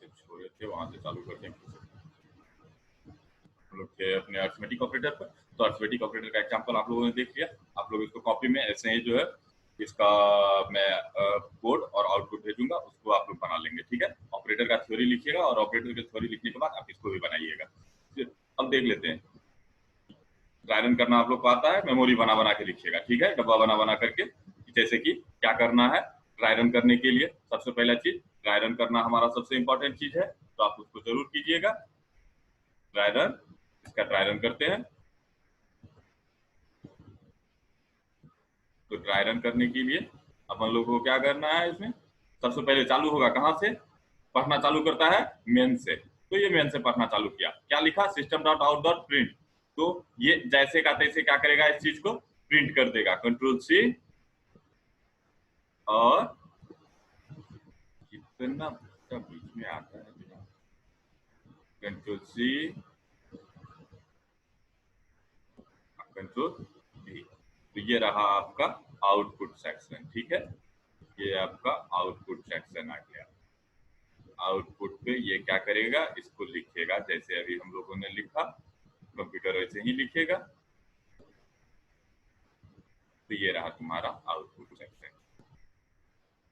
से छोड़े थे वहां से चालू करते हैं हम लोग के अपने अरिथमेटिक ऑपरेटर पर। तो अरिथमेटिक ऑपरेटर का एग्जांपल आप लोगों ने देख लिया। आप लोग इसको कॉपी में ऐसे ही जो है इसका मैं कोड और आउटपुट भेजूंगा, उसको आप लोग बना लेंगे, ठीक है। ऑपरेटर का थ्योरी लिखिएगा और ऑपरेटर की थ्योरी लिखने के बाद आप इसको भी बनाइएगा। अब देख लेते हैं। ड्राई करना आप लोग को आता है, मेमोरी बना बना के लिखिएगा, ठीक है, डब्बा बना बना करके। जैसे कि क्या करना है ड्राई रन करने के लिए, सबसे पहला चीज ड्राई रन करना हमारा सबसे इंपॉर्टेंट चीज है, तो आप उसको जरूर कीजिएगा। ड्राई रन, इसका ड्राई रन करते हैं। तो ड्राई रन करने के लिए अपन लोग को क्या करना है, इसमें सबसे पहले चालू होगा कहां से, पढ़ना चालू करता है मेन से। तो ये मेन से पढ़ना चालू किया, क्या लिखा system.out.print। तो ये जैसे का तैसे क्या करेगा, इस चीज को प्रिंट कर देगा। कंट्रोल सी और कितना बीच में आता है, कंट्रोल सी कंट्रोल वी। तो ये रहा आपका आउटपुट सेक्शन, ठीक है। ये आपका आउटपुट सेक्शन आ गया। आउटपुट पे ये क्या करेगा, इसको लिखेगा जैसे अभी हम लोगों ने लिखा, कंप्यूटर वैसे ही लिखेगा। तो ये रहा तुम्हारा आउटपुट सेक्शन।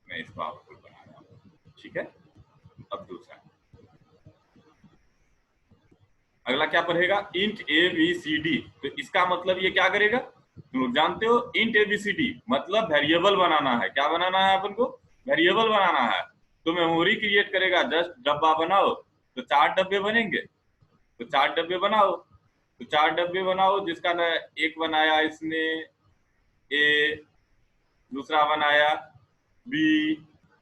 मैं इसको आउटपुट बना रहा हूँ, ठीक है। अब दूसरा अगला क्या पढ़ेगा, इंट ABCD। तो इसका मतलब ये क्या करेगा, तुम लोग जानते हो इंट ABCD मतलब वेरिएबल बनाना है। क्या बनाना है अपन को, वेरिएबल बनाना है। तो मेमोरी क्रिएट करेगा, जस्ट डब्बा बनाओ। तो 4 डब्बे बनेंगे, तो 4 डब्बे बनाओ। तो 4 डब्बे बनाओ, जिसका ना एक बनाया इसने A, दूसरा बनाया B,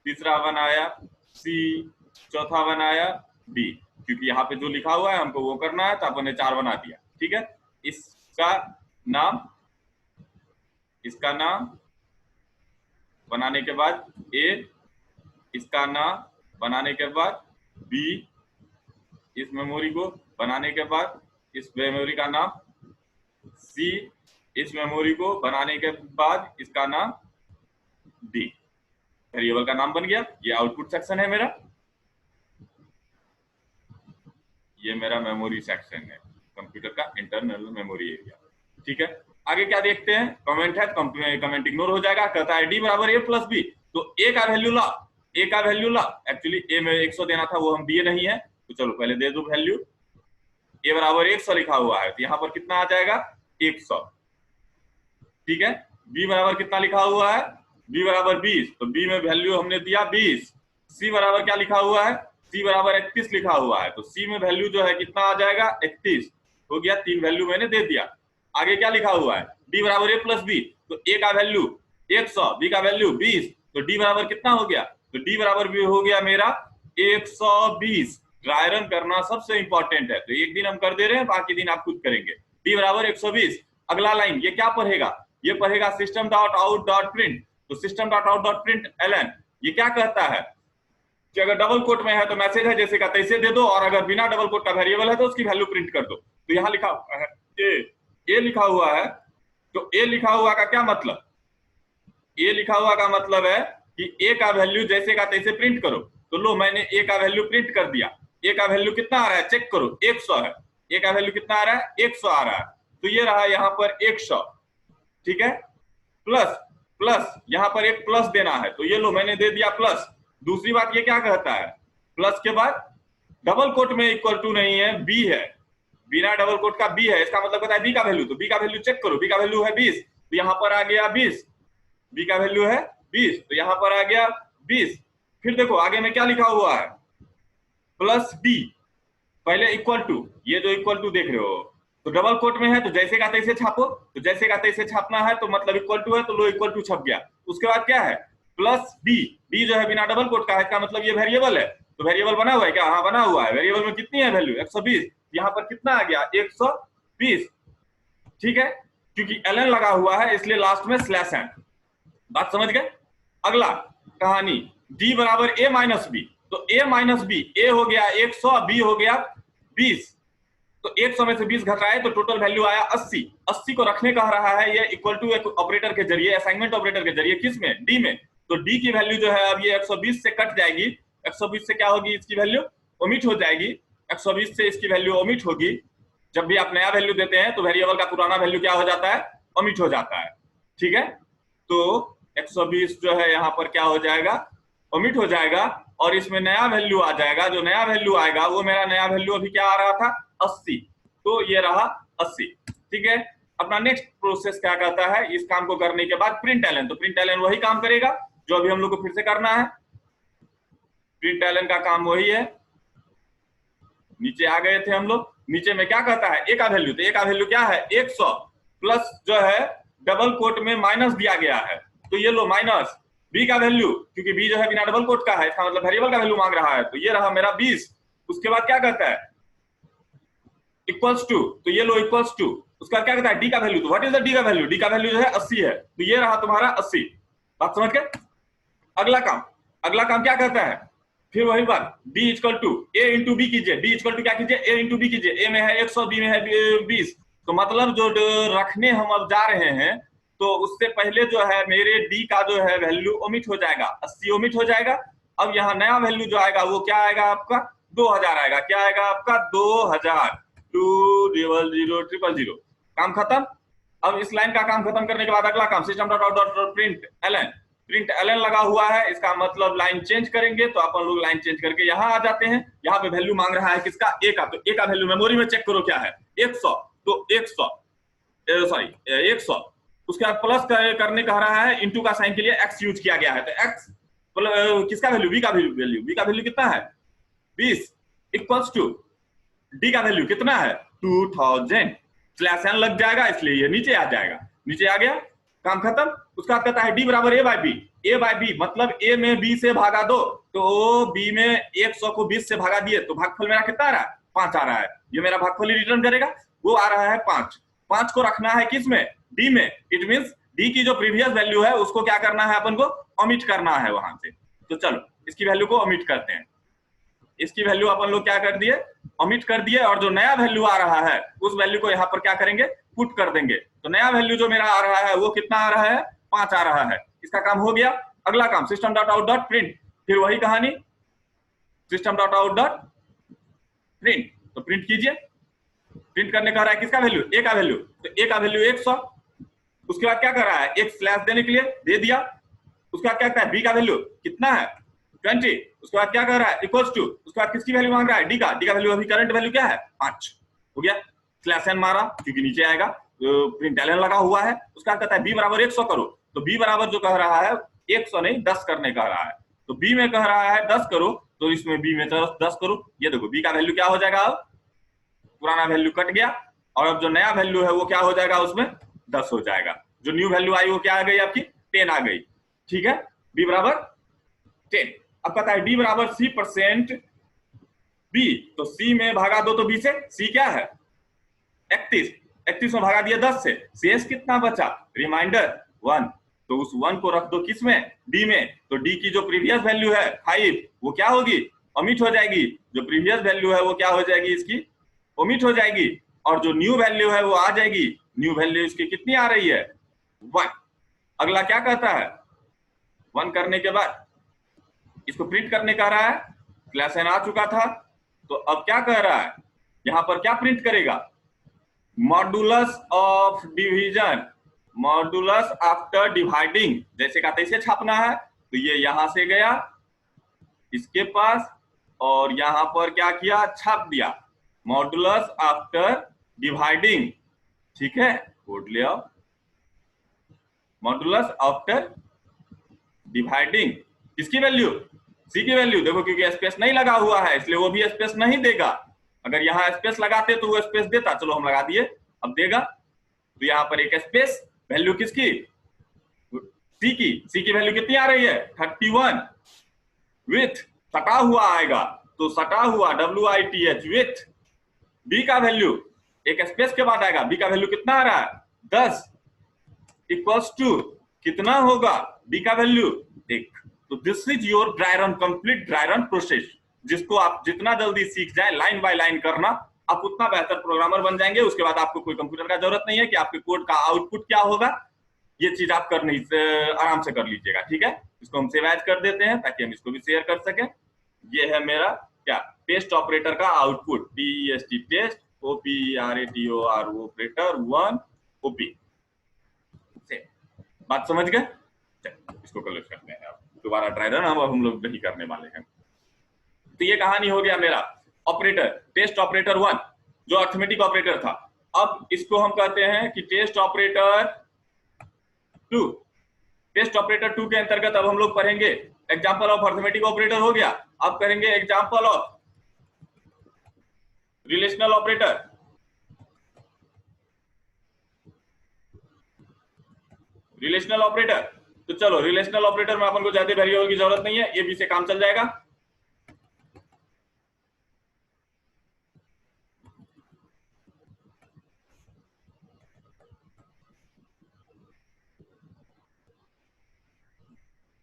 तीसरा बनाया C, चौथा बनाया D। क्योंकि यहाँ पे जो लिखा हुआ है हमको वो करना है, तो अपन ने 4 बना दिया, ठीक है। इसका नाम बनाने के बाद A, इसका नाम बनाने के बाद B, इस मेमोरी को बनाने के बाद इस मेमोरी का नाम C, इस मेमोरी को बनाने के बाद इसका नाम D। वेरिएबल का नाम बन गया। ये आउटपुट सेक्शन है मेरा, ये मेरा मेमोरी सेक्शन है, कंप्यूटर का इंटरनल मेमोरी एरिया, ठीक है। आगे क्या देखते हैं, कमेंट है, कमेंट इग्नोर हो जाएगा। कहता है D बराबर A प्लस B। तो A का वैल्यू ला, A का वैल्यू ला। एक्चुअली A में 100 देना था, वो हम दिए नहीं है, तो चलो पहले दे दो वैल्यू। A बराबर 100 लिखा हुआ है, तो यहाँ पर कितना आ जाएगा 100, ठीक है। B बराबर कितना लिखा हुआ है, B बराबर 20, तो B में वैल्यू हमने दिया 20। C बराबर क्या लिखा हुआ है, C बराबर 31 लिखा हुआ है, तो C में वैल्यू जो है कितना आ जाएगा 31। हो गया, 3 वैल्यू मैंने दे दिया। आगे क्या लिखा हुआ है, D बराबर A प्लस B। तो A का वैल्यू 100, B का वैल्यू 20, तो D बराबर कितना हो गया, तो D बराबर भी हो गया मेरा 120। ड्राई रन करना सबसे इंपॉर्टेंट है, तो एक दिन हम कर दे रहे हैं, बाकी दिन आप खुद करेंगे। D बराबर 120। अगला लाइन ये क्या पढ़ेगा, ये पढ़ेगा system.out.print। तो system.out.println ये क्या कहता है कि अगर डबल कोट में है तो मैसेज है जैसे का तैसे दे दो, और अगर बिना डबल कोट का वेरिएबल है तो उसकी वैल्यू प्रिंट कर दो। तो यहाँ लिखा हुआ है ए लिखा हुआ है, तो ए लिखा हुआ का क्या मतलब, ए लिखा हुआ का मतलब है कि ए का वैल्यू जैसे का तैसे प्रिंट करो। तो लो मैंने ए का वैल्यू प्रिंट कर दिया। ए का वैल्यू कितना आ रहा है चेक करो, 100 है। ए का वैल्यू कितना आ रहा है, 100 आ रहा है। तो ये रहा यहाँ पर 100, ठीक है। प्लस प्लस यहाँ पर एक प्लस देना है, तो ये लो मैंने दे दिया प्लस। दूसरी बात ये क्या कहता है, प्लस के बाद डबल कोट में इक्वल टू नहीं है, बी है, बिना डबल कोट का बी है। इसका मतलब कहता है बी का वैल्यू, तो बी का वैल्यू चेक करो, बी का वैल्यू है 20, तो यहाँ पर आ गया 20। बी का वैल्यू है 20, तो यहाँ पर आ गया 20। फिर देखो आगे में क्या लिखा हुआ है, प्लस डी, पहले इक्वल टू, ये जो इक्वल टू देख रहे हो तो डबल कोट में है, तो जैसे का तैसे छापो। तो जैसे का तैसे छापना है तो मतलब इक्वल टू है, तो लो इक्वल टू छप गया। उसके बाद क्या है, प्लस डी, डी जो है बिना डबल कोट का है, इसका मतलब ये वेरिएबल है। तो वेरिएबल बना हुआ है क्या, हाँ बना हुआ है। वेरिएबल में कितनी है वैल्यू 120, यहाँ पर कितना आ गया 120, ठीक है। क्योंकि ln लगा हुआ है इसलिए लास्ट में स्लैश है। बात समझ गए। अगला कहानी, d बराबर a माइनस बी। तो a माइनस बी, a हो गया 100, b हो गया 20। तो 100 में से 20 घटाए तो टोटल वैल्यू आया 80। 80 को रखने कह रहा है ये इक्वल टू एक ऑपरेटर के जरिए, असाइनमेंट ऑपरेटर के जरिए, किस में, डी में। तो डी की वैल्यू जो है अब ये 120 से कट जाएगी। 120 से क्या होगी इसकी वैल्यू, ओमिट हो जाएगी। 120 से इसकी वैल्यू ओमिट होगी। जब भी आप नया वैल्यू देते हैं तो वेरिएबल का पुराना वैल्यू क्या हो जाता है, ओमिट हो जाता है। ठीक है, तो 120 जो है यहाँ पर क्या हो जाएगा, ओमिट हो जाएगा और इसमें नया वैल्यू आ जाएगा। जो नया वैल्यू आएगा वो मेरा नया वैल्यू अभी क्या आ रहा था, 80, तो ये रहा 80। ठीक है, अपना नेक्स्ट प्रोसेस क्या कहता है, इस काम को करने के बाद प्रिंट एलन, तो प्रिंट एलन वही काम करेगा जो अभी हम लोग को फिर से करना है। प्रिंट एलन का काम वही है। नीचे आ गए थे हम लोग, नीचे में क्या कहता है, ए का वैल्यू, तो ए का वैल्यू क्या है 100 प्लस जो है डबल कोट में माइनस दिया गया है, तो ये लो माइनस बी का वैल्यू, क्योंकि बी जो है बिना डबल कोट का है, इसका मतलब वेरिएबल का वैल्यू मांग रहा है, तो ये रहा मेरा 20। उसके बाद क्या कहता है इक्वल्स टू, तो ये लो इक्वल्स टू, उसका क्या कहता है डी का वैल्यू, तो व्हाट इज द डी का वैल्यू, डी का वैल्यू जो है 80 है, तो ये रहा तुम्हारा 80। बात समझ गए। अगला काम क्या कहता है, फिर वही बात, d equal to a into B कीजिए, d इक्वल टू क्या कीजिए a इंटू बी कीजिए, a में है 100, b में है 20, तो मतलब जो रखने हम अब जा रहे हैं तो उससे पहले जो है मेरे d का जो है वैल्यू ओमिट हो जाएगा, 80 ओमिट हो जाएगा। अब यहाँ नया वैल्यू जो आएगा वो क्या आएगा आपका 2000 आएगा, क्या आएगा आपका 2000, 2000000। काम खत्म। अब इस लाइन का काम खत्म करने के बाद अगला काम system dot out dot println एलन, प्रिंट एलन लगा हुआ है, इसका मतलब लाइन चेंज करेंगे, तो अपन लोग लाइन चेंज करके यहाँ आ जाते हैं। यहाँ पे वैल्यू मांग रहा है किसका, ए का, तो ए का वैल्यू मेमोरी में चेक करो क्या है 100, तो 100 100, उसके बाद प्लस करने कह रहा है, इंटू का साइन के लिए एक्स यूज किया गया है, तो एक्स किसका वैल्यू, बी का वैल्यू, बी का वैल्यू कितना है 20 इक्वल्स टू डी का वैल्यू कितना है 2000, स्लैश एन लग जाएगा इसलिए ये नीचे आ जाएगा, नीचे आ गया, काम खत्म। उसका कहता है डी बराबर A by B, A by B मतलब ए में बी से भागा दो, तो बी में 100 को 20 से भागा दिए, तो भागफल मेरा कितना आ रहा है 5 आ रहा है, ये मेरा भागफल ही रिटर्न करेगा, वो आ रहा है 5। 5 को रखना है किस में, डी में, इट मींस डी की जो प्रीवियस वैल्यू है उसको क्या करना है अपन को ओमिट करना है वहां से। तो चलो इसकी वैल्यू को ओमिट करते हैं, इसकी वैल्यू अपन लोग क्या कर दिए ओमिट कर दिए, और जो नया वैल्यू आ रहा है उस वैल्यू को यहाँ पर क्या करेंगे पुट कर देंगे, तो नया वैल्यू जो मेरा आ रहा है वो कितना आ रहा है 5 आ रहा है, इसका काम हो गया। अगला काम system dot out dot print, फिर वही कहानी system dot out dot print, तो प्रिंट कीजिए, प्रिंट करने का रहा है किसका वैल्यू ए का वैल्यू, तो ए का वैल्यू 100, उसके बाद क्या कर रहा है एक स्लैश देने के लिए दे दिया, उसके बाद क्या कहता है बी का वैल्यू कितना है 20, उसके बाद क्या कर रहा है इक्वल्स टू, उसके बाद किसकी वैल्यू मांग रहा है डी का, डी का वैल्यू अभी करंट वैल्यू क्या है 5 हो गया, स्लैश एन मारा क्योंकि नीचे आएगा, तो प्रिंट एलन लगा हुआ है, उसका कहता है बी बराबर 100 करो, तो बी बराबर जो कह रहा है 100 नहीं 10 करने कह रहा है, तो बी में कह रहा है 10 करो, तो इसमें बी में 10 करो, ये देखो बी का वैल्यू क्या हो जाएगा, अब पुराना वैल्यू कट गया और अब जो नया वैल्यू है वो क्या हो जाएगा उसमें 10 हो जाएगा, जो न्यू वैल्यू आई वो क्या आ गई आपकी 10 आ गई। ठीक है, बी बराबर 10। अब पता है डी बराबर सी परसेंट बी, तो सी में भागा दो तो बी से, सी क्या है 31 में भागा दिया 10 से, शेष कितना बचा रिमाइंडर 1, तो उस 1 को रख दो किस में डी में, तो डी की जो प्रीवियस वैल्यू है 5 वो क्या होगी ओमिट हो जाएगी, जो प्रीवियस वैल्यू है वो क्या हो जाएगी इसकी ओमिट हो जाएगी, और जो न्यू वैल्यू है वो आ जाएगी, न्यू वैल्यू इसकी कितनी आ रही है 1। अगला क्या कहता है 1 करने के बाद इसको प्रिंट करने का रहा है, क्लास एन आ चुका था, तो अब क्या कह रहा है यहां पर क्या प्रिंट करेगा modulus of division, modulus after dividing, जैसे का तैसे छापना है, तो ये यहां से गया इसके पास और यहां पर क्या किया छाप दिया मॉडुलस आफ्टर डिवाइडिंग। ठीक है, कोड ले आओ, मॉडुलस आफ्टर डिवाइडिंग किसकी वैल्यू सी की वैल्यू, देखो क्योंकि स्पेस नहीं लगा हुआ है इसलिए वो भी स्पेस नहीं देगा, अगर यहाँ स्पेस लगाते तो वो स्पेस देता, चलो हम लगा दिए अब देगा, तो यहाँ पर एक स्पेस वैल्यू किसकी सी की वैल्यू कितनी आ रही है 31 विथ सटा हुआ आएगा, तो सटा हुआ WITH विथ बी का वैल्यू एक स्पेस के बाद आएगा, बी का वैल्यू कितना आ रहा है 10 इक्वल्स टू कितना होगा बी का वैल्यू 1। तो this is your dry run, complete dry run process, जिसको आप जितना जल्दी सीख जाए लाइन बाय लाइन करना, आप उतना बेहतर प्रोग्रामर बन जाएंगे। उसके बाद आपको कोई कंप्यूटर का जरूरत नहीं है कि आपके कोड का आउटपुट क्या होगा, ये चीज आप कर नहीं आराम से कर लीजिएगा। ठीक है, इसको हम सेव एज कर देते हैं ताकि हम इसको भी शेयर कर सकें। ये है मेरा क्या टेस्ट ऑपरेटर का output test test OPERATOR operator 1 OP से। बात समझ गए? इसको क्लोज करते हैं, अब दोबारा ट्राई रन अब हम लोग नहीं करने वाले हैं। तो ये कहानी हो गया मेरा ऑपरेटर टेस्ट ऑपरेटर 1 जो अर्थमेटिक ऑपरेटर था। अब इसको हम कहते हैं कि टेस्ट ऑपरेटर 2। टेस्ट ऑपरेटर 2 के अंतर्गत अब हम लोग पढ़ेंगे एग्जांपल ऑफ अर्थमेटिक ऑपरेटर हो गया, अब करेंगे example of relational operator. Relational operator, तो चलो रिलेशनल ऑपरेटर में अपन को ज्यादा वेरिएबल की जरूरत नहीं है, AB से काम चल जाएगा।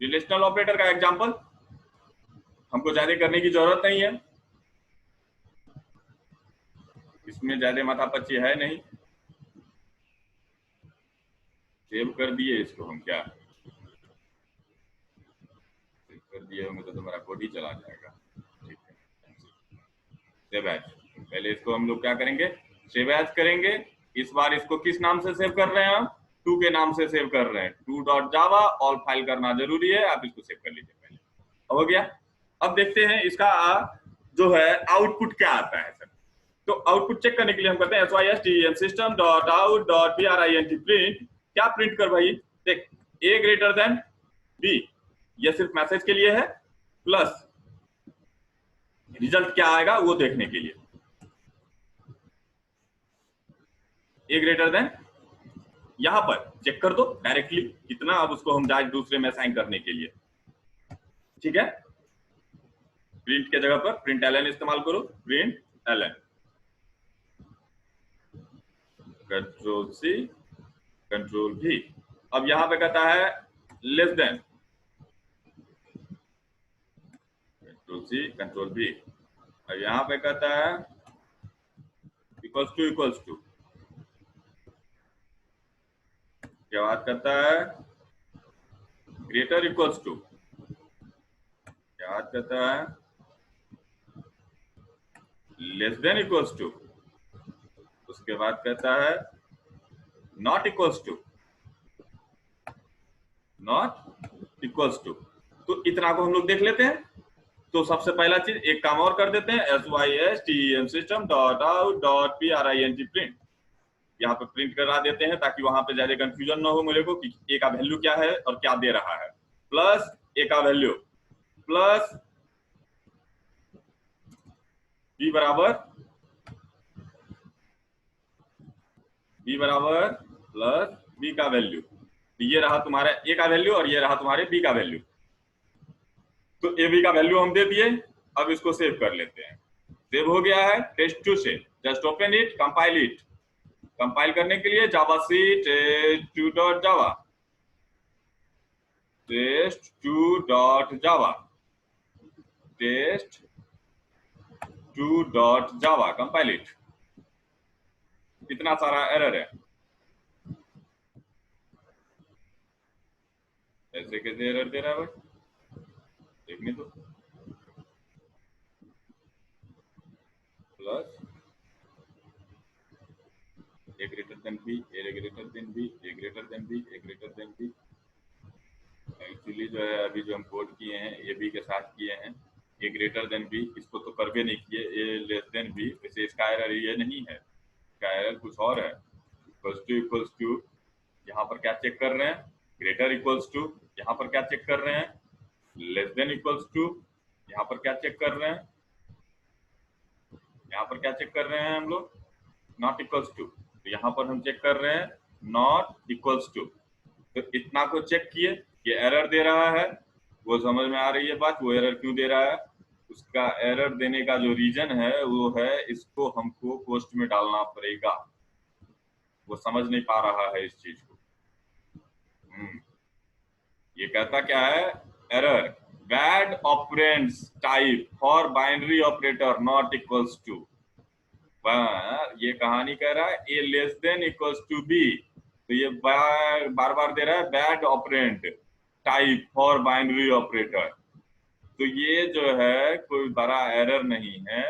रिलेशनल ऑपरेटर का एग्जांपल हमको ज्यादा करने की जरूरत नहीं है, इसमें ज्यादा माथापच्ची है नहीं। सेव कर दिए इसको हम, क्या सेव कर दिए होंगे तो तुम्हारा कोड ही चला जाएगा। ठीक है, सेव एज। पहले इसको हम लोग क्या करेंगे, सेव एज करेंगे। इस बार इसको किस नाम से सेव कर रहे हैं हम, 2 के नाम से सेव कर रहे हैं। 2.java ऑल फाइल करना जरूरी है, आप इसको सेव कर लीजिए पहले। हो गया। अब देखते हैं इसका जो है आउटपुट क्या आता है सर। तो आउटपुट चेक करने के लिए हम करते हैं system system.out.print प्रिंट। क्या प्रिंट कर भाई, देख A ग्रेटर देन B, ये सिर्फ मैसेज के लिए है, प्लस रिजल्ट क्या आएगा वो देखने के लिए। A ग्रेटर देन, यहां पर चेक कर दो डायरेक्टली कितना, अब उसको हम जाए दूसरे में असाइन करने के लिए। ठीक है, प्रिंट के जगह पर प्रिंट एलन इस्तेमाल करो, प्रिंट एलन कंट्रोल C कंट्रोल V। अब यहां पे कहता है less than, control C control V। अब यहां पे कहता है इक्वल्स टू क्या बात करता है, ग्रेटर इक्वल्स टू क्या बात करता है, लेस देन इक्वल्स टू, उसके बाद कहता है not equals to, not equals to. तो इतना को हम लोग देख लेते हैं। तो सबसे पहला चीज एक काम और कर देते हैं, system system.out.print प्रिंट, यहाँ पे प्रिंट करा देते हैं ताकि वहां पे ज्यादा कंफ्यूजन ना हो मेरे को कि A का वैल्यू क्या है और क्या दे रहा है। प्लस A का वैल्यू प्लस B बराबर प्लस B का वैल्यू। ये रहा तुम्हारा A का वैल्यू और ये रहा तुम्हारे B का वैल्यू। तो A B का वैल्यू हम दे दिए, अब इसको सेव कर लेते हैं। सेव हो गया है test2 से, just open it, compile it. Compile करने के लिए जावाc test2.java test2.java test2.java compile it. इतना सारा एरर है, ऐसे कैसे एरर दे रहा है भाई, देखने तो। Plus A greater than B, A greater than B, A greater than B, A greater than B। Actually जो है अभी जो हम कोड किए हैं A B के साथ किए हैं, A greater than B, इसको तो करके नहीं किए, A less than B। वैसे इसका एरर ये नहीं है, इसका एरर कुछ और है। इक्वल्स टू यहाँ पर क्या चेक कर रहे हैं, ग्रेटर इक्वल्स टू, यहाँ पर क्या चेक कर रहे हैं, लेस देन इक्वल्स टू, यहाँ पर क्या चेक कर रहे हैं, यहाँ पर क्या चेक कर रहे हैं हम लोग, नॉट इक्वल्स टू। तो यहाँ पर हम चेक कर रहे हैं नॉट इक्वल्स टू। तो इतना को चेक किए, ये एरर दे रहा है, वो समझ में आ रही है बात, वो एरर क्यों दे रहा है। उसका एरर देने का जो रीजन है वो है इसको हमको पोस्ट में डालना पड़ेगा, वो समझ नहीं पा रहा है इस चीज को। ये कहता क्या है, error bad operands type for binary operator not equals to. ये कहानी कह रहा है A less than equals to B, तो ये बार बार दे रहा है bad operand type for binary operator. तो ये जो है कोई बड़ा एरर नहीं है,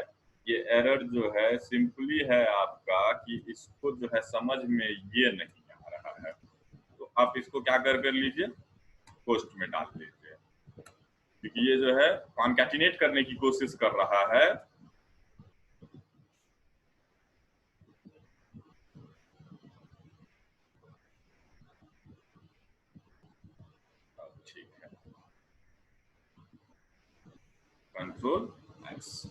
ये एरर जो है सिंपली है आपका कि इसको जो है समझ में ये नहीं आ रहा है, तो आप इसको क्या कर लीजिए, पोस्ट में डाल लीजिए, क्योंकि ये जो है कॉन्कैटिनेट करने की कोशिश कर रहा है। ठीक है, कंट्रोल एक्स।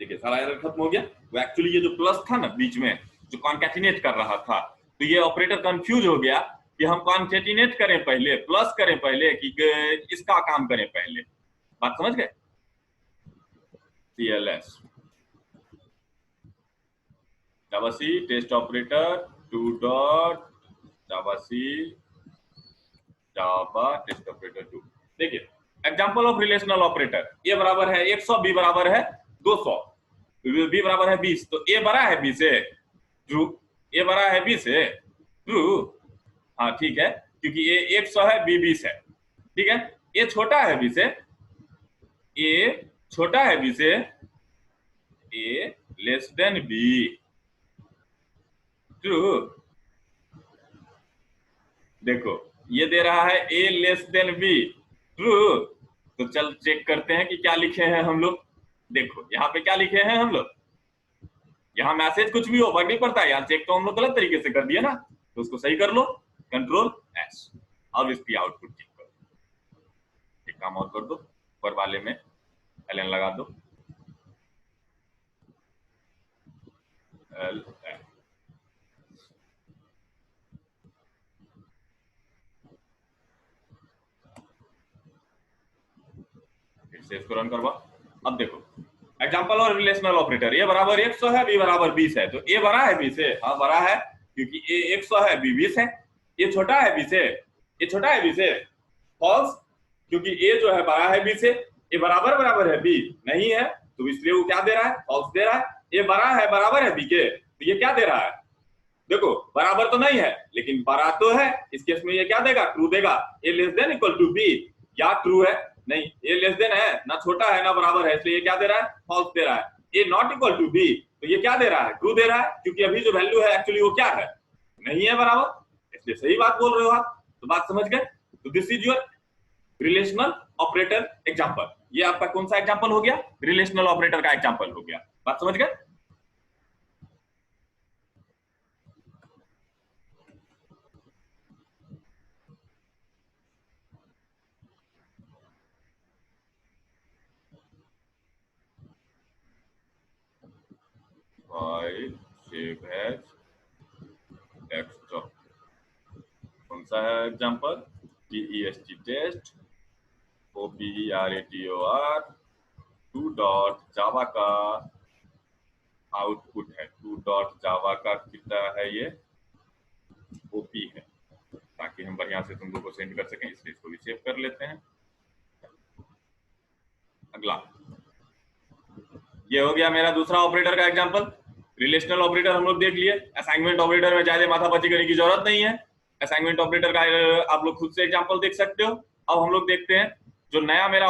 देखिए सारा एरर खत्म हो गया। वो एक्चुअली ये जो प्लस था ना बीच में जो कॉन्कैटिनेट कर रहा था, तो ये ऑपरेटर कंफ्यूज हो गया कि हम कॉन्कैटिनेट करें पहले, प्लस करें पहले कि इसका काम करें पहले। बात समझ गए? CLS Java C test operator two dot Java C Java test operator two. देखिए example of relational operator, A बराबर है 100, बी बराबर है 200, बी बराबर है 20, तो ए बड़ा है बी से, ट्रू। ए बड़ा है बी से, ट्रू। हाँ ठीक है, क्योंकि ए 100 है, बी 20 है, ठीक है। ए छोटा है बी से, ए छोटा है बी से, ए लेस देन बी, ट्रू। देखो ये दे रहा है ए लेस देन बी, ट्रू। तो चल चेक करते हैं कि क्या लिखे हैं हम लोग। देखो यहाँ पे क्या लिखे हैं हम लोग, यहाँ मैसेज कुछ भी हो फर्क नहीं पड़ता है, यहाँ चेक तो हम लोग गलत तरीके से कर दिया ना, तो उसको सही कर लो, कंट्रोल एस। अब इसकी आउटपुट चेक करो, एक काम और कर दो, ऊपर वाले में एलन लगा दो, एल से इसको रन करवा। अब देखो एग्जांपल और रिलेशनल ऑपरेटर, ए बराबर 100 है, बी बराबर 20 है, तो ए बड़ा है बी से, हाँ बड़ा है, क्योंकि ए 100 है, बी 20 है। ये छोटा है बी से, ये छोटा है बी से, फॉल्स, क्योंकि ए जो है बड़ा है बी से, ए बराबर बराबर है बी नहीं है, तो इसलिए वो क्या दे रहा है, फॉल्स दे रहा है। ए बड़ा है बराबर है बी के, तो ये क्या दे रहा है, देखो बराबर तो नहीं है लेकिन बड़ा तो है, इस केस में ये क्या देगा, ट्रू देगा। A less than equal to B, या ट्रू है, नहीं ए लेस देन है, ना छोटा है ना बराबर है, इसलिए ये क्या दे रहा है, फॉल्स दे रहा है। ए नॉट इक्वल टू बी, तो ये क्या दे रहा है, ट्रू दे रहा है, क्योंकि अभी जो वैल्यू है एक्चुअली वो क्या है, नहीं है बराबर, इसलिए सही बात बोल रहे हो आप। तो बात समझ गए। तो this is your relational operator example. ये आपका कौन सा एग्जांपल हो गया, रिलेशनल ऑपरेटर का एग्जांपल हो गया। बात समझ गए। सेव एज डेस्कटॉप, कौन सा है example, TEST test OPERATOR 2 dot Java का आउटपुट है, 2 डॉट जावा का कितना है, ये ओपी है, ताकि हम बढ़िया से तुम लोग को सेंड कर सकें, इसलिए इसको भी सेव कर लेते हैं। अगला ये हो गया मेरा दूसरा ऑपरेटर का एग्जांपल। रिलेशनल ऑपरेटर हम लोग देख लिए। असाइनमेंट ऑपरेटर में ज्यादा माथापच्ची करने की जरूरत नहीं है, असाइनमेंट ऑपरेटर का आप लोग खुद से एग्जांपल देख सकते हो। अब हम लोग देखते हैं जो नया मेरा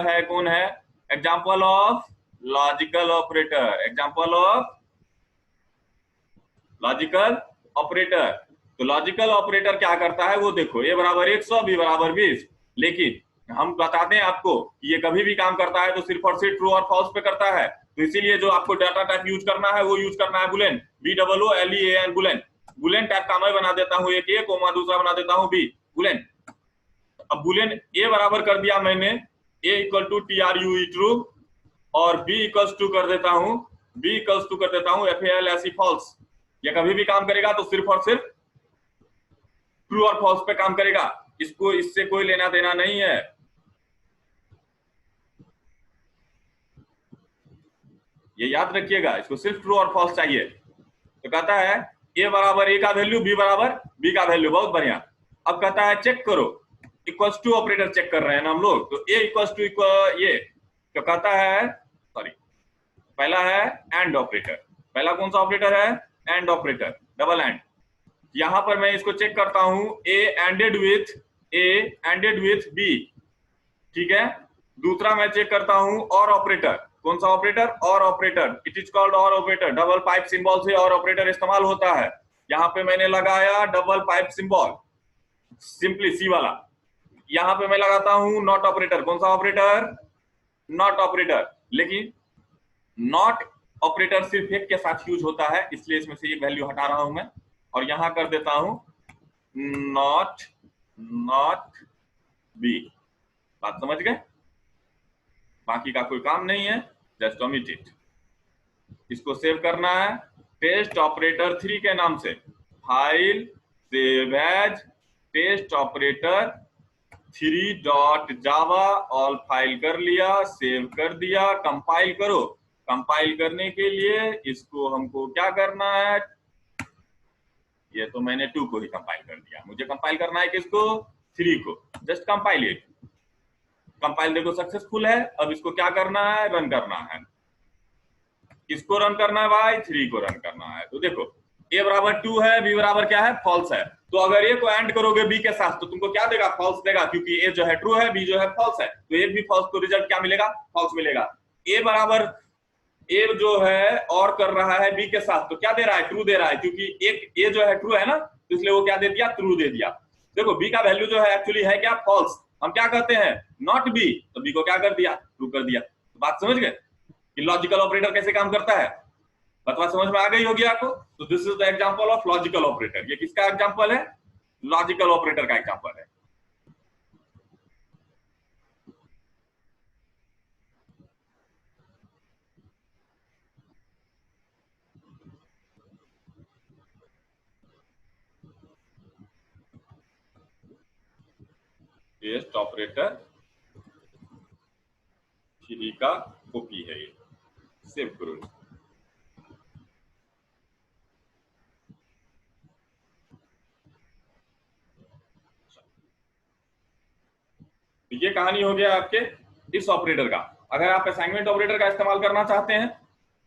है, कौन है, example of logical operator, example of logical operator. तो लॉजिकल ऑपरेटर क्या करता है वो देखो, ए बराबर 100, बी बराबर 20, लेकिन हम बताते हैं आपको कि ये कभी भी काम करता है तो सिर्फ और सिर्फ ट्रू और फॉल्स पे करता है। तो इसीलिए जो आपको डाटा टाइप यूज करना है वो यूज करना है Boolean, BOOLEAN Boolean. Boolean type का मैं बना देता हूँ एक ए कोमा, दूसरा बना देता हूँ बी, बुलेन। अब बुलेन ए बराबर कर दिया मैंने, ए इक्वल टू TRUE ट्रू, और बी इक्वल्स टू कर देता हूँ, बी इक्वल्स टू कर देता हूँ FALSE फॉल्स। ये कभी भी काम करेगा तो सिर्फ और सिर्फ ट्रू और फॉल्स पे काम करेगा, इसको इससे कोई लेना देना नहीं है। ये याद रखिएगा, इसको सिर्फ ट्रू और फॉल्स चाहिए। तो कहता है ए बराबर ए का वैल्यू, बी बराबर बी का वैल्यू, बहुत बढ़िया। अब कहता है चेक करो, इक्वल्स टू ऑपरेटर चेक कर रहे हैं ना हम लोग, तो ए इक्वल्स टू ये तो कहता है, सॉरी पहला है एंड ऑपरेटर, पहला कौन सा ऑपरेटर है, एंड ऑपरेटर, डबल एंड, यहां पर मैं इसको चेक करता हूं, ए एंडेड विथ बी, ठीक है। दूसरा मैं चेक करता हूं और ऑपरेटर, कौन सा ऑपरेटर, और ऑपरेटर, इट इज कॉल्ड और ऑपरेटर, डबल पाइप सिंबल से और ऑपरेटर इस्तेमाल होता है। यहां पे मैंने लगाया डबल पाइप सिंबल, सिंपली सी वाला। यहां पे मैं लगाता हूं नॉट ऑपरेटर, कौन सा ऑपरेटर, नॉट ऑपरेटर। लेकिन नॉट ऑपरेटर सिर्फ एक के साथ यूज होता है, इसलिए इसमें से एक वैल्यू हटा रहा हूं मैं और यहां कर देता हूं नॉट नॉट बी। बात समझ गए? बाकी का कोई काम नहीं है, जस्ट ओमिट इट। इसको सेव करना है टेस्ट ऑपरेटर 3 के नाम से, file save as test operator 3.java, all file कर लिया, सेव कर दिया, कंपाइल करो। कंपाइल करने के लिए इसको हमको क्या करना है, ये तो मैंने 2 को ही कंपाइल कर दिया, मुझे कंपाइल करना है किसको, 3 को। जस्ट कंपाइल इट, कंपाइल देखो सक्सेसफुल है। अब इसको क्या करना है, रन करना है। इसको रन करना है भाई, 3 को रन करना है। तो देखो a बराबर 2 है, b बराबर क्या है, फॉल्स है। तो अगर a को एंड करोगे b के साथ तो तुमको क्या देगा, फॉल्स देगा, क्योंकि a जो है ट्रू है, b जो है फॉल्स है। तो एक भी फॉल्स, तो रिजल्ट क्या मिलेगा, फॉल्स मिलेगा। a बराबर a जो है और कर रहा है b के साथ, तो क्या दे रहा है, ट्रू दे रहा है, क्योंकि एक a जो है ट्रू है ना, तो इसलिए वो क्या दे दिया, ट्रू दे दिया। देखो b का वैल्यू जो है एक्चुअली है क्या, फॉल्स। हम क्या कहते हैं, नॉट b, तो b को क्या कर दिया, ट्रू कर दिया। तो बात समझ गए कि लॉजिकल ऑपरेटर कैसे काम करता है, बतवा समझ में आ गई होगी आपको। तो this is the example of logical operator. ये किसका एग्जांपल है, लॉजिकल ऑपरेटर का एग्जांपल है। टेस्ट ऑपरेटर 3 का कॉपी है ये, सेव करो। ये कहानी हो गया आपके इस ऑपरेटर का। अगर आप असाइनमेंट ऑपरेटर का इस्तेमाल करना चाहते हैं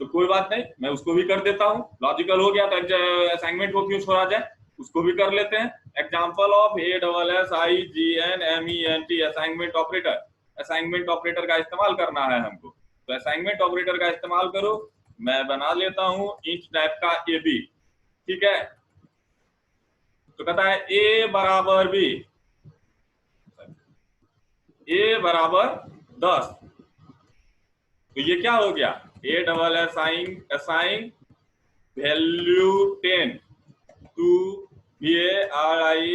तो कोई बात नहीं, मैं उसको भी कर देता हूं। लॉजिकल हो गया तो असाइनमेंट को क्यों छोड़ा जाए, उसको भी कर लेते हैं। Example of ASSIGNMENT assignment operator. Assignment operator का इस्तेमाल करना है हमको, तो असाइनमेंट ऑपरेटर का इस्तेमाल करो। मैं बना लेता हूं ईच टाइप का ए बी, ठीक है। तो कहता है ए बराबर बी, ए बराबर 10। तो ये क्या हो गया, A double assign value 10 to BARI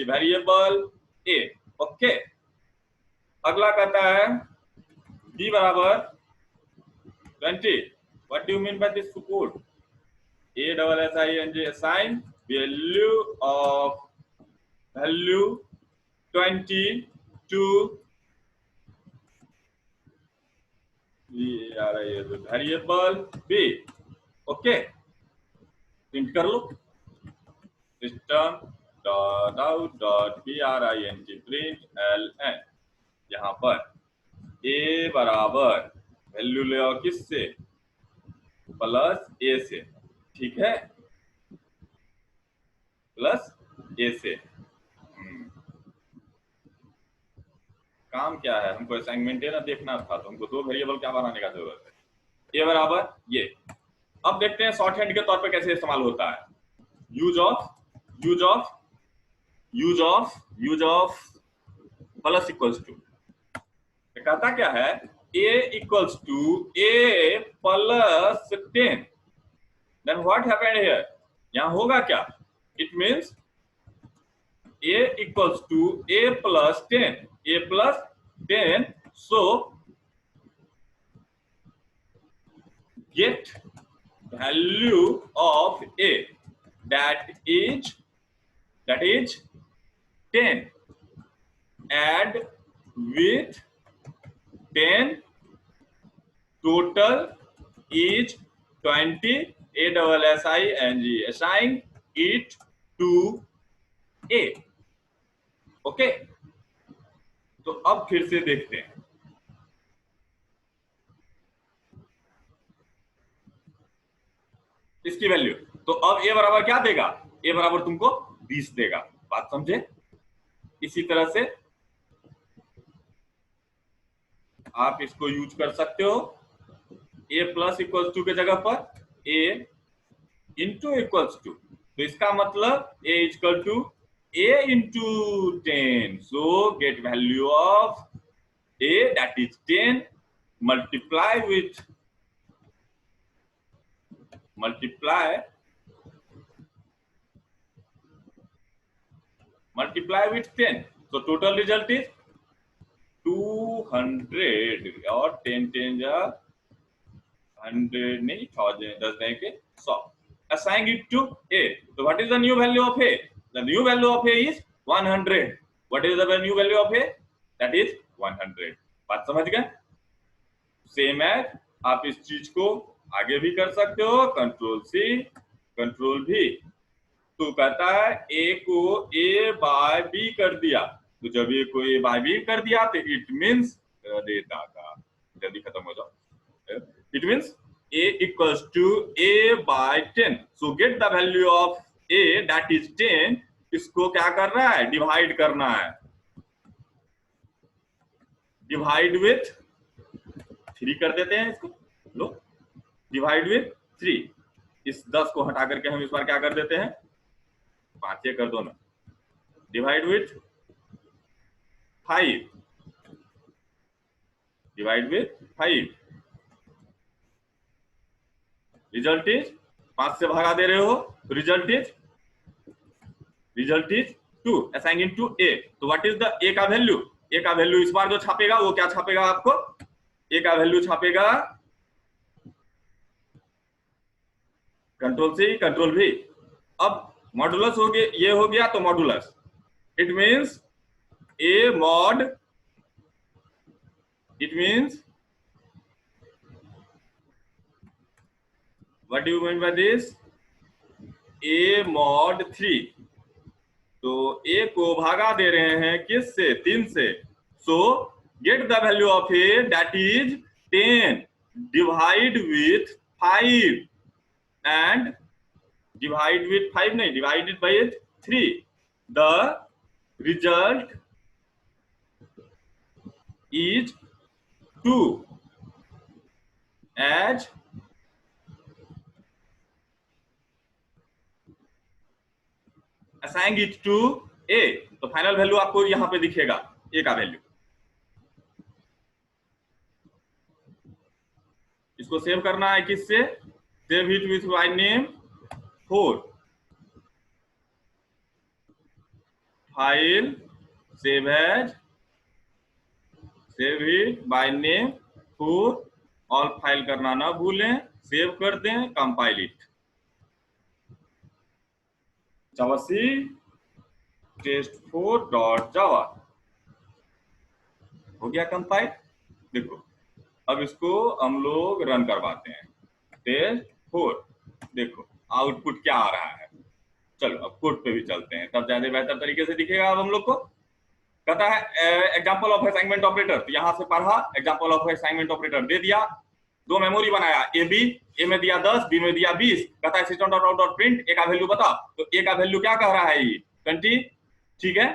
variable A. Okay, अगला कहता है बी बराबर 20। What do you mean by this support, A double SING assign value of value 20 to variable B. Okay, print कर लो, system dot out dot PRINT print LN। यहाँ पर a बराबर value ले आओ किससे, प्लस a से, ठीक है, प्लस a से। काम क्या है, हमको असाइनमेंट है ना देखना था, तो हमको 2 वेरिएबल क्या बनाने का जरूरत है। a बराबर ये। अब देखते हैं शॉर्ट हैंड के तौर पे कैसे इस्तेमाल होता है। Use of plus equals to, कहता क्या है, a equals to a plus 10। Then what happened here, यहां होगा क्या, it means a equals to a plus 10, so get value of a, that is 10, add with 10, total is 20, ASSING assign it to a। Okay, तो अब फिर से देखते हैं। इसकी वैल्यू तो अब ए बराबर क्या देगा, ए बराबर तुमको 20 देगा। बात समझे? इसी तरह से आप इसको यूज कर सकते हो, ए प्लस इक्वल्स टू के जगह पर ए इंटू इक्वल्स टू, तो इसका मतलब A equal to A into 10, so get value of a, that is 10, multiply with multiply with 10, so total result is 200 और 10 10 जा 100 नहीं 1000 10 नहीं के 100, assign it to a, so what is the new value of a? The new value of a is 100. What is the new value of a? That is 100. बात समझ गए? Same है, आप इस चीज को आगे भी कर सकते हो, कंट्रोल सी कंट्रोल भी। तो कहता है ए को ए बाय बी कर दिया, तो जब ए को ए बाय बी कर दिया तो इट मीन्स दादा जल्दी खत्म हो जाओ, it means a equals to a by 10, so get the value of a that is 10, इसको क्या करना है, डिवाइड करना है, डिवाइड विथ 3 कर देते हैं इसको, लो डिवाइड विथ 3, इस 10 को हटा करके हम इस बार क्या कर देते हैं 5 कर दो ना, divide with 5, divide with 5, result is 5 से भागा दे रहे हो, रिजल्ट इज 2, असाइन इनटू ए, तो व्हाट इज द ए का वैल्यू, ए का वैल्यू इस बार जो छापेगा वो क्या छापेगा, आपको ए का वैल्यू छापेगा कंट्रोल सी कंट्रोल भी। अब मॉडुलस हो गया, ये हो गया तो modulus, it means A mod, it means what do you mean by this, A mod 3, तो ए को भागा दे रहे हैं किससे, 3 से, सो get the value of A that is 10, divide with 5 and divide with 5 नहीं, divided by 3, the result is 2, as assign it to a, तो final value आपको यहां पे दिखेगा a का वैल्यू। इसको सेव करना है किससे, save it with my name 4, file save as, save it by name 4, all file करना ना भूलें, सेव कर दें, कंपाइल इट, जावासी test4.java हो गया कंपाइल। देखो अब इसको हम लोग रन करवाते हैं, टेस्ट4, देखो आउटपुट क्या आ रहा है, चलो अब कोड पे भी चलते हैं, तब ज्यादा बेहतर तरीके से दिखेगा। अब हम लोग को कहता है एग्जांपल ऑफ असाइनमेंट ऑपरेटर, तो यहां से पढ़ा एग्जांपल ऑफ असाइनमेंट ऑपरेटर दे दिया, 2 मेमोरी बनाया, ए बी, ए में दिया 10, बी में दिया 20, कहता है system dot out dot print A का वैल्यू बता, तो ए का वैल्यू क्या कह रहा है, ये 20, ठीक है,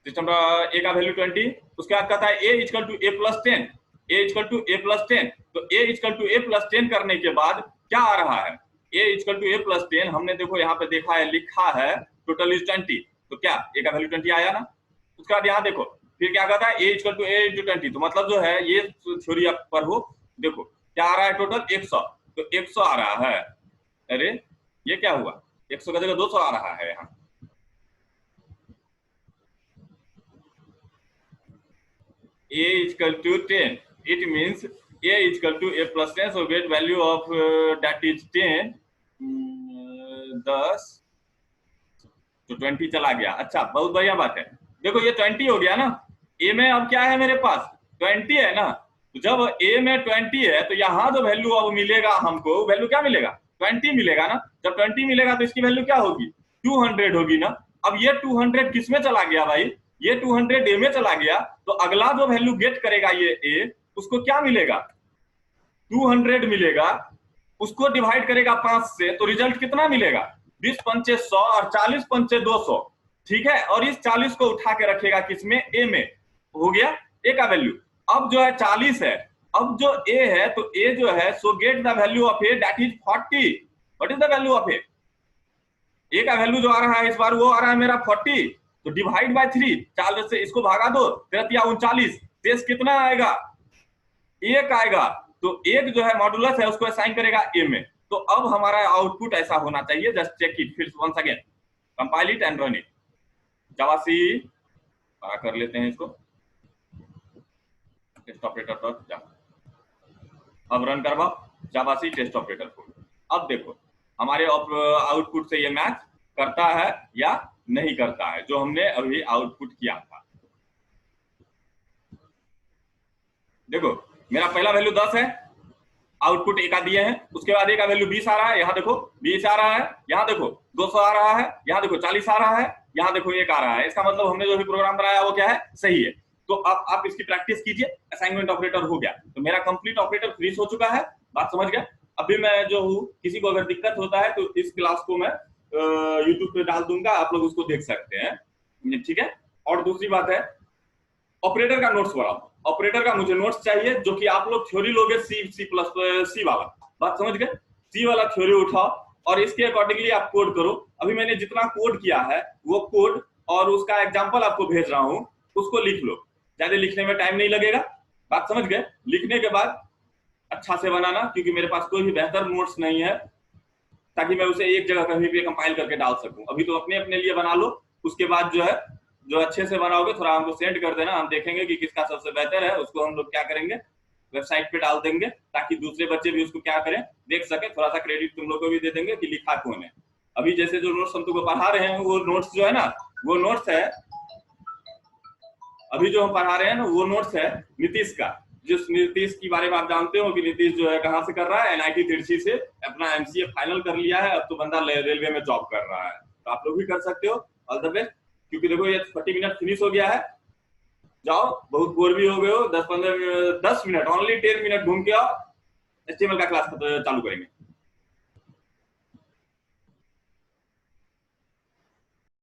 सिस्टम ए का वैल्यू 20, उसके बाद कहता है A equal to A plus 10, A equal to A plus 10, तो A equal to A plus 10 करने के बाद क्या आ रहा है, A equal to A plus 10, हमने देखो यहाँ पे देखा है, लिखा है टोटल इज 20, तो क्या ए का वैल्यू 20 आया ना। उसके बाद यहाँ देखो फिर क्या कहता है, A equal to A into 20, तो मतलब जो है ये थ्योरी आप पर हो, देखो क्या आ रहा है टोटल 100, तो 100 आ रहा है, अरे ये क्या हुआ, 100 का जगह 200 आ रहा है यहाँ, a equal to 10, it means a equal to a plus 10, so get value of that is 10, 10 तो 20 चला गया। अच्छा बहुत बढ़िया बात है, देखो ये 20 हो गया ना, a में अब क्या है मेरे पास 20 है ना, तो जब a में 20 है तो यहाँ जो वैल्यू अब मिलेगा हमको, वैल्यू क्या मिलेगा 20 मिलेगा ना, जब 20 मिलेगा तो इसकी वैल्यू क्या होगी 200 होगी ना। अब ये 200 किस में चला गया भाई, ये 200 ए में चला गया, तो अगला जो वैल्यू गेट करेगा ये ए, उसको क्या मिलेगा 200 मिलेगा, उसको डिवाइड करेगा 5 से तो रिजल्ट कितना मिलेगा? 20 पंचे 100 और 40 पंचे 200, ठीक है। और इस 40 को उठा के रखेगा किसमें? ए में। हो गया ए का वैल्यू। अब जो है 40 है, अब जो ए है तो ए जो है, so get the value of A that is 40। What is the value of A? A का वैल्यू जो आ रहा है इस बार वो आ रहा है मेरा 40, तो डिवाइड बाय 3, 4 से इसको भागा दो, 39, शेष कितना आएगा? 1 आएगा। तो 1 जो है मॉडुलस है उसको असाइन करेगा ए में। तो अब हमारा आउटपुट ऐसा होना चाहिए, जस्ट चेक इट फिर once again, compile it and run it. Javac बड़ा कर लेते हैं इसको, टेस्ट ऑपरेटर पर जा, अब रन करवाओ जावासी टेस्ट ऑपरेटर को। अब देखो हमारे आउटपुट से ये मैच करता है या नहीं करता है, जो हमने अभी आउटपुट किया था। देखो मेरा पहला वैल्यू 10 है, आउटपुट ए का दिए हैं, उसके बाद ए का वैल्यू 20 आ रहा है, यहाँ देखो 20 आ रहा है, यहाँ देखो 200 आ रहा है, यहाँ देखो 40 आ रहा है, यहाँ देखो 1 आ रहा है। इसका मतलब हमने जो भी प्रोग्राम बनाया वो क्या है? सही है। तो अब आप इसकी प्रैक्टिस कीजिए। असाइनमेंट ऑपरेटर हो गया, तो मेरा कंप्लीट ऑपरेटर फिनिश हो चुका है। बात समझ गया? अभी मैं जो हूँ, किसी को अगर दिक्कत होता है तो इस क्लास को मैं यूट्यूब पे डाल दूंगा, आप लोग उसको देख सकते हैं, ठीक है। और दूसरी बात है, ऑपरेटर का नोट्स बनाओ। ऑपरेटर का मुझे नोट्स चाहिए जो कि आप लोग थ्योरी लोगे, सी वाला। बात समझ गए? सी वाला थ्योरी उठाओ और इसके अकॉर्डिंगली आप कोड करो। अभी मैंने जितना कोड किया है वो कोड और उसका एग्जांपल आपको भेज रहा हूं, उसको लिख लो। ज्यादा लिखने में टाइम नहीं लगेगा। बात समझ गए? लिखने के बाद अच्छा से बनाना, क्योंकि मेरे पास कोई भी बेहतर नोट्स नहीं है ताकि मैं उसे एक जगह कहीं भी कंपाइल करके डाल सकूं। अभी तो अपने अपने लिए बना लो, उसके बाद जो है जो अच्छे से बनाओगे थोड़ा हमको सेंड कर देना, हम देखेंगे कि किसका सबसे बेहतर है। उसको हम लोग क्या करेंगे, वेबसाइट पे डाल देंगे ताकि दूसरे बच्चे भी उसको क्या करें, देख सके। थोड़ा सा क्रेडिट तुम लोग को भी दे देंगे कि लिखा कौन है। अभी जैसे जो नोट्स हम तुमको पढ़ा रहे हैं वो नोट्स जो है ना, वो नोट्स है, अभी जो हम पढ़ा रहे हैं ना वो नोट्स है नीतीश का। जिस नीतीश के बारे में आप जानते हो कि नीतीश जो है कहाँ से कर रहा है, एनआईटी तिरछी से अपना एमसीए फाइनल कर लिया है। अब तो बंदा रेलवे में जॉब कर रहा है, तो आप लोग भी कर सकते हो। All the best. क्योंकि देखो ये 40 मिनट फिनिश हो गया है, जाओ, बहुत बोर भी हो गए हो। 10 मिनट ओनली 10 मिनट घूम के आओ, एचटीएमएल का क्लास चालू करेंगे।